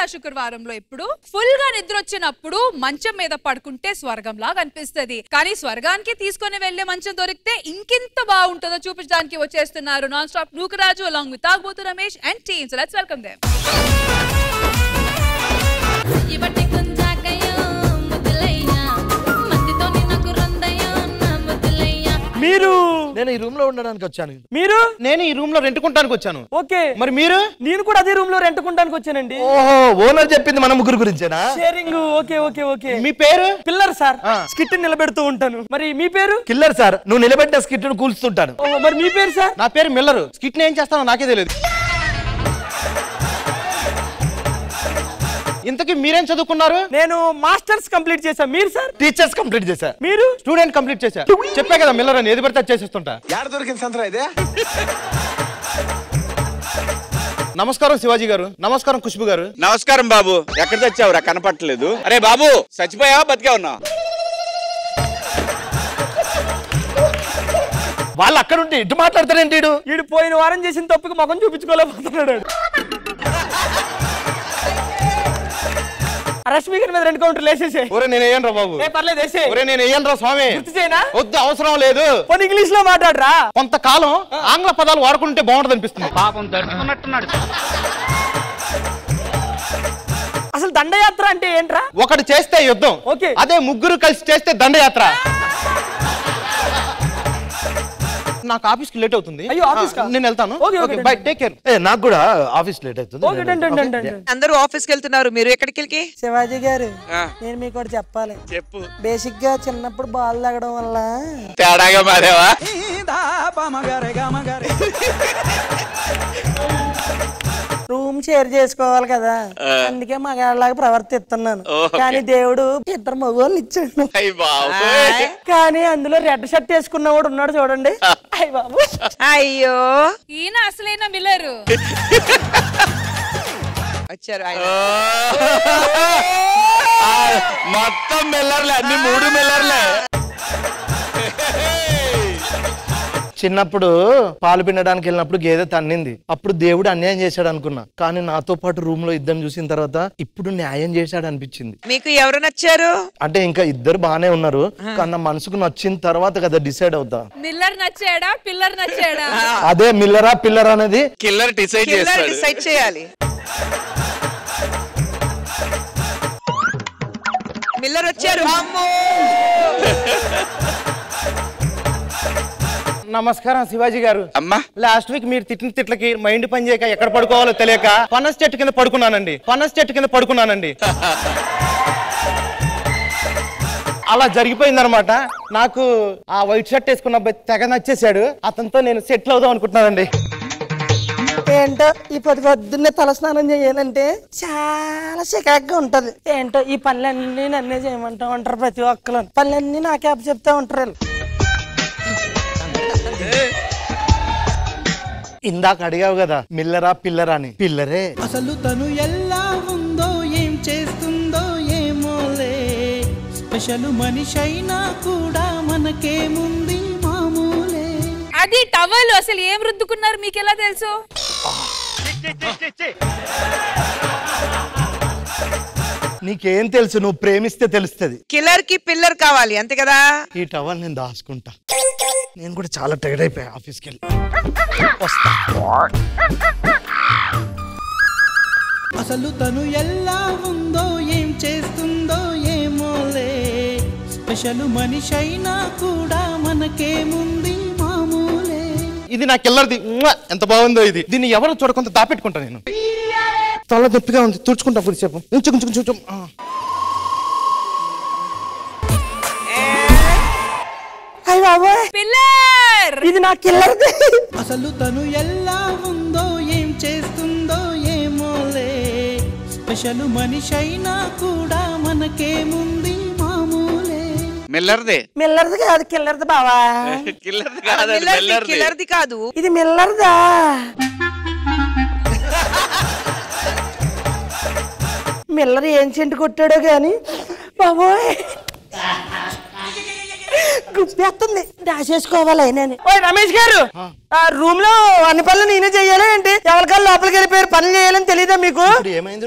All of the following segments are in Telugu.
ఆ శుక్రవారంలో ఇప్పుడు ఫుల్ గా నిద్ర వచ్చినప్పుడు మంచం మీద పడుకుంటే స్వర్గంలాగా అనిపిస్తది. కానీ స్వర్గానికి తీసుకొని వెళ్లే మంచం దొరికితే ఇంకెంత బాగుంటుందో చూపించడానికి వచ్చేస్తున్నారు non stop Nookaraju along with తాగుబోతు Ramesh and team. So let's welcome them. మీరు నేను ఈ రూమ్ లో ఉండడానికి వచ్చాను. మీరు నేను ఈ రూమ్ లో రెంట్కుంటానికి వచ్చాను. ఓకే, మరి మీరు? నేను కూడా అదే రూమ్ లో రెంట్కుంటానికి వచ్చానండి. ఓహో, ఓనర్ చెప్పింది మన ముగ్గురు గురించేనా? షేరింగ్. Okay okay okay. మీ పేరు? Pillar sir. స్కిట్ నిలబెడుతూ ఉంటాను. మరి మీ పేరు? Killer sir. నువ్వు నిలబెట్టే స్కిట్ ను కూల్స్తుంటాను. మరి మీ పేరు సార్? నా పేరు మిల్లర్. స్కిట్ ఏం చేస్తానో నాకే తెలియదు. ఇంతకీ మీరేం చదువుకున్నారు? నేను మాస్టర్స్ కంప్లీట్ చేశా. మీరు సార్? టీచర్స్ కంప్లీట్ చేశా. మీరు? స్టూడెంట్ కంప్లీట్ చేశా. చెప్పా కదా మిల్లర్ అని, ఏది పడితే చేసేస్తుంటా. నమస్కారం శివాజీ గారు. నమస్కారం ఖుష్బు గారు. నమస్కారం బాబు. ఎక్కడ తెచ్చావురా, కనపట్టలేదు? అరే బాబు, చచ్చిపోయావా బతికే ఉన్నా? వాళ్ళు అక్కడ ఉండి ఇటు మాట్లాడతారేంటి? వీడు పోయిన వారం చేసిన తప్పుకి ముఖం చూపించుకోలేకపోతున్నాడు. రష్మి గారి మీద 2 కౌంటర్లు వేసేసే. ఒరే నేను వేయను రా బాబు. పర్లేదు వేసే. ఒరే నేను వేయను రా స్వామి. గుర్తు చేయనా? వద్దు, అవసరం లేదు. పోనీ ఇంగ్లీష్ లో మాట్లాడరా. కొంతకాలం ఆంగ్ల పదాలు వాడుకుంటే బాగుంటది అనిపిస్తుంది. పాపం దడుచుకున్నట్టున్నాడు. అసలు దండయాత్ర అంటే ఏంట్రా? ఒకటి చేస్తే యుద్ధం, ఓకే. అదే ముగ్గురు కలిసి చేస్తే దండయాత్ర. నాకు ఆఫీస్ కి లేట్ అవుతుంది. అయ్యో, ఆఫీస్ కా? నేను వెళ్తాను. By, take care. నాకు కూడా ఆఫీస్ లేట్ అవుతుంది. అందరూ ఆఫీస్ కి వెళ్తున్నారు, మీరు ఎక్కడికి? శివాజీ గారు, నేను మీకు ఒకటి చెప్పాలి. చెప్పు. బేసిక్ గా చిన్నప్పుడు బాల్ తాగడం వల్ల తేడాగా మారేవా? రూమ్ షేర్ చేసుకోవాలి కదా, అందుకే మగాళ్ళలాగా ప్రవర్తిస్తున్నాను. కానీ దేవుడు 2 మగవాళ్ళు ఇచ్చాడు. కానీ అందులో రెడ్ షర్ట్ వేసుకున్నవాడు ఉన్నాడు చూడండి. అయ్య బాబు, అయ్యో, ఈయన అసలైన మిల్లరు. వచ్చారు మొత్తం మిల్లర్లే, అన్ని 3 మిల్లర్లే. చిన్నప్పుడు పాలు పిండడానికి వెళ్ళినప్పుడు గేదె తన్నింది. అప్పుడు దేవుడు అన్యాయం చేశాడు అనుకున్నా. కానీ నాతో పాటు రూమ్ లో ఇద్దరు చూసిన తర్వాత ఇప్పుడు న్యాయం చేశాడు అనిపించింది. మీకు ఎవరు నచ్చారు? అంటే ఇంకా ఇద్దరు బానే ఉన్నారు, కానీ నా మనసుకు నచ్చిన తర్వాత కదా డిసైడ్ అవుతా. మిల్లర్ నచ్చాడా, పిల్లర్ నచ్చాడా? అదే మిల్లరా పిల్లర్ అనేది కిల్లర్ డిసైడ్ చేయాలి. మిల్లర్ వచ్చారు. నమస్కారం శివాజీ గారు. అమ్మా, లాస్ట్ వీక్ మీరు తిట్టిన తిట్లకి మైండ్ పని చేయక ఎక్కడ పడుకోవాలో తెలియక పనస చెట్టు కింద పడుకున్నానండి. అలా జరిగిపోయిందనమాట. నాకు ఆ వైట్ షర్ట్ వేసుకున్న అబ్బాయి తెగ నచ్చేసాడు. అతనితో నేను సెటిల్ అవుదాం అనుకుంటున్నానండి. ఏంటో ఈ పొద్దున్నే తలస్నానం చేయాలంటే చాలా చికాగ్గా ఉంటది. ఏంటో ఈ పనులన్నీ నన్నే చేయమంటా ఉంటారు. ప్రతి ఒక్కరు పనులన్నీ నాకే అప్పు చెప్తా ఉంటారు. ఇందాక అడిగావు కదా మిల్లరా పిల్లరా అని. పిల్లరే. అసలు తను ఎలా ఉందో ఏం చేస్తుందో ఏమోలే, స్పెషల్ మనిషి అయినా కూడా మనకేముంది మామూలే. అది టవల్. అసలు ఏం రుద్దుకున్నారు మీకు ఎలా తెలుసు? నీకేం తెలుసు? నువ్వు ప్రేమిస్తే తెలుస్తుంది. కిల్లర్ కి పిల్లర్ కావాలి, అంతే కదా. ఈ టవల్ నేను దాచుకుంటా. నేను కూడా చాలా టైర్డ్ అయిపోయా ఆఫీస్కి వెళ్ళి వస్తా. అసలు తను ఎలా ఉందో ఏం చేస్తుందో ఏమోలే, స్పెషల్ మనిషి అయినా కూడా మనకేముంది మామూలే. ఇది నా కిల్లర్ది. ఎంత బాగుందో ఇది. దీన్ని ఎవరు చూడకుండా దాపెట్టుకుంటా నేను. తల నొప్పిగా ఉంది, తుడుచుకుంటా కొద్దిసేపు. కొంచెం ఇది నా కిల్లర్ది. అసలు తను ఎలా ఉందో ఏం చేస్తుందో ఏమోలే, స్పెషల్ మనిషి అయినా కూడా మనకేముంది మామూలే. మిల్లర్దే. మిల్లర్ది కాదు, కిల్లర్ది బావా. కిల్లర్ది కాదు, ఇది మిల్లర్దా. మిల్లర్ ఏం చెంటు కొట్టాడో గాని బాబోయ్, గుప్పేస్తుంది దాచేసుకోవాలి నేను. ఓయ్ రమేష్ గారు, ఆ రూమ్ లో అన్ని పనులు నేనే చెయ్యాలి ఏంటి? ఎవరికాళ్ళు లోపలికి వెళ్ళిపోయారు, పనులు చేయాలని తెలీదా మీకు? ఏమైంది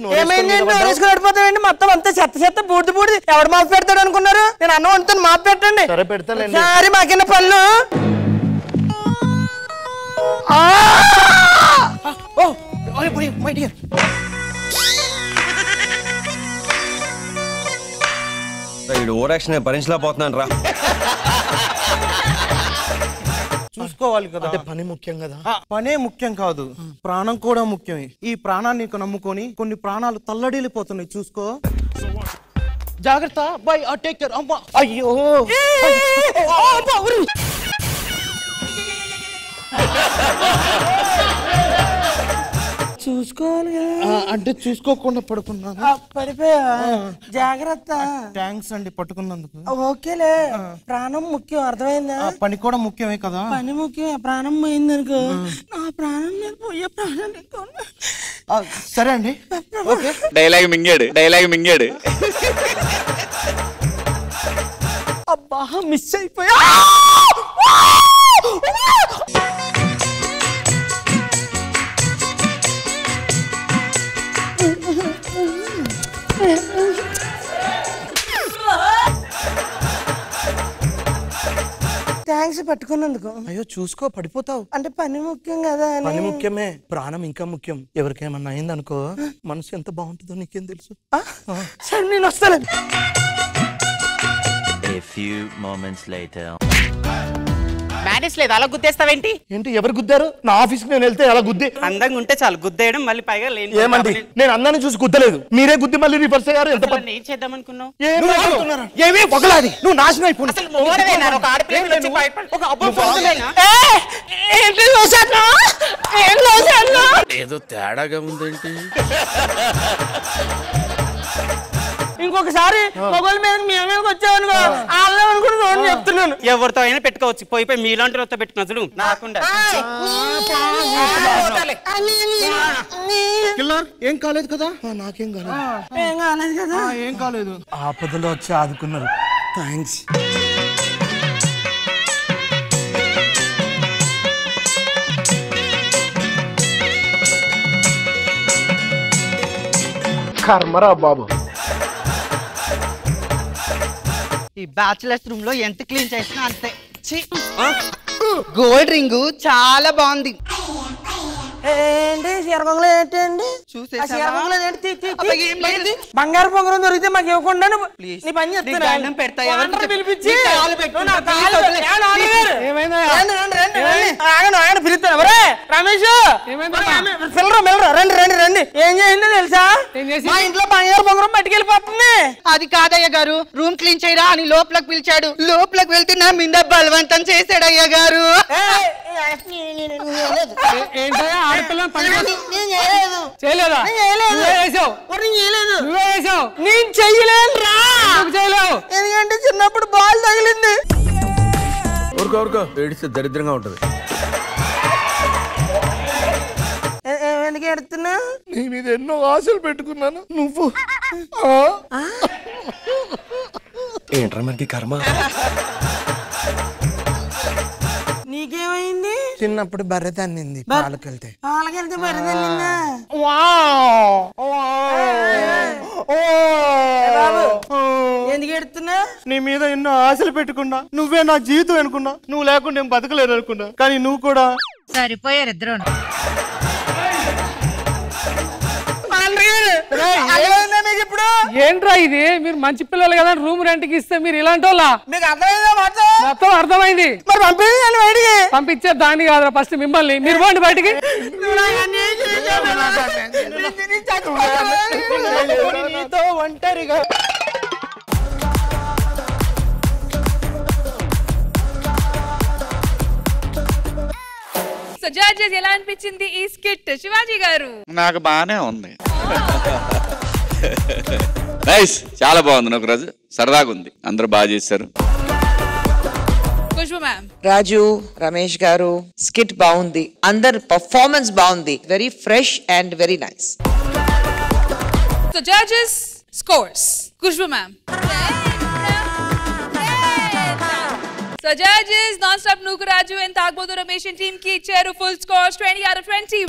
నడిపోతామండి? మొత్తం అంతా చెత్త బూడిది బూడిది. ఎవడు మాపు పెడతాడు అనుకున్నారు? నేను అన్నం వండుతాను, మాపు పెట్టండి. సరే మాకిన్న పనులు. ఓరాక్షన్ భరించలేకపోతున్నాను రా. చూసుకోవాలి కదా, పని ముఖ్యం కదా. పనే ముఖ్యం కాదు, ప్రాణం కూడా ముఖ్యమే. ఈ ప్రాణాన్ని నమ్ముకొని కొన్ని ప్రాణాలు తల్లడిల్లిపోతున్నాయి. చూసుకో, జాగ్రత్త. Bye take care. అమ్మా అయ్యో చూసుకోవాలి కదా. అంటే చూసుకోకుండా పడుకున్నాను. పడిపోయా, జాగ్రత్త. థ్యాంక్స్ అండి పట్టుకున్నందుకు. ఓకేలే, ప్రాణం ముఖ్యం, అర్థమైందా? పని కూడా ముఖ్యమే కదా. పని ముఖ్యమే, ప్రాణం పోయింది అనుకో నా ప్రాణం నేను పోయే ప్రాణం. సరే అండి. డైలాగ్ మింగాడు. అబ్బా మిస్ అయిపోయా. థ్యాంక్స్ పట్టుకున్నందుకు. అయ్యో చూసుకో, పడిపోతావు. అంటే పని ముఖ్యం కదా. పని ముఖ్యమే, ప్రాణం ఇంకా ముఖ్యం. ఎవరికేమన్నా అయిందనుకో మనసు ఎంత బాగుంటుందో నీకేం తెలుసు. సరే నేను వస్తాను. మేనేజ్ లేదు, అలా గుద్దేస్తావేంటి? ఏంటి ఎవరు గుద్దారు? నా ఆఫీస్ కి నేను వెళ్తే అలా గుద్ది. అందంగా ఉంటే చాలు, గుద్దేయడం మళ్ళీ పైగా లేని. ఏమండి, నేను అందాన్ని చూసి గుద్దలేదు, మీరే గుద్ది మళ్ళీ రివర్స్ అయ్యారు. ఎంత ఏం చేద్దాం అనుకున్నావు? ఏమీ పొగలాది, నువ్వు నాశనం అయిపోయి. ఏదో తేడాగా ఉందేంటి? ఇంకొకసారి మొగోళ్ళ మీద మేమేకి వచ్చామనుకో అలా అనుకుని చెప్తున్నాను. ఎవరితో అయినా పెట్టుకోవచ్చు, పోయి మీలాంటి వాళ్ళతో పెట్టుకున్నా చూడు. నాకుండా ఏం కాలేదు కదా? నాకేం కాలేదు. ఏం కాలేదు కదా? ఏం కాలేదు. ఆపదలో వచ్చి ఆదుకున్నారు, థ్యాంక్స్. కర్మరా బాబు. ఈ బ్యాచిలర్స్ రూమ్ లో ఎంత క్లీన్ చేసినా అంతే. గోల్డ్ రింగ్ చాలా బాగుంది. ఏంటి చీరకొంగలు ఏంటండి? బంగారు పొంగరం దొరికితే మాకు ఇవ్వకుండా నీ పని చెప్తాను. పిలిపించి పిలుస్తాను. రమేష్ రండి. ఏం చేసిందో తెలుసా? మా ఇంట్లో బంగారు పొంగరం పట్టుకెళ్ళిపోతుంది. అది కాదయ్య గారు, రూమ్ క్లీన్ చేయరా అని లోపలికి పిలిచాడు. లోపలికి వెళ్తే నా మీద బలవంతం చేశాడు అయ్య గారు. ఎందుకంటే చిన్నప్పుడు బాల్ తగిలింది. ఏడిస్తే దరిద్రంగా ఉంటది. ఎందుకు ఎడుతున్నా? నీ మీద ఎన్నో ఆశలు పెట్టుకున్నాను, నువ్వు ఏంట్రా మనకి కర్మ. నీకేమైంది? చిన్నప్పుడు బర్రె తన్నింది, పాలకెళ్తే బర్రె తన్నిందా? ఎందుకు ఎడుతున్నా? నీ మీద ఎన్నో ఆశలు పెట్టుకున్నా, నువ్వే నా జీవితం అనుకున్నా. నువ్వు లేకుండా నేను బతకలేదు అనుకున్నా, కానీ నువ్వు కూడా సరిపోయారు ఇద్దరు. ఇప్పుడు ఏంట్రా ఇది? మీరు మంచి పిల్లలు కదా, రూమ్ రెంట్ కి ఇస్తే మీరు ఇలాంటి వాళ్ళ? మీకు అర్థమైందా? మొత్తం అర్థమైంది. మరి పంపించాను బయటికి. పంపించే దాన్ని కాదురా, ఫస్ట్ మిమ్మల్ని. మీరు పోండి బయటికి. ఒంటరిగా సో జడ్జెస్ ఎలా అనిపించింది ఈ స్కిట్ శివాజీ గారు? నాకు బానే ఉంది. నైస్, చాలా బాగుంది. ఒక రోజు సరదాగా ఉంది, అందరూ బాగా చేశారు. ఖుష్బూ మ్యామ్. రాజు, రమేష్ గారు స్కిట్ బాగుంది, అందరు పర్ఫార్మెన్స్ బాగుంది, very fresh and very nice. So judges scores. Khushbu ma'am. So judges non stop Nookaraju and Tagubothu Ramesh team కి ఇచ్చారు ఫుల్ స్కోర్స్ 20 out of 20.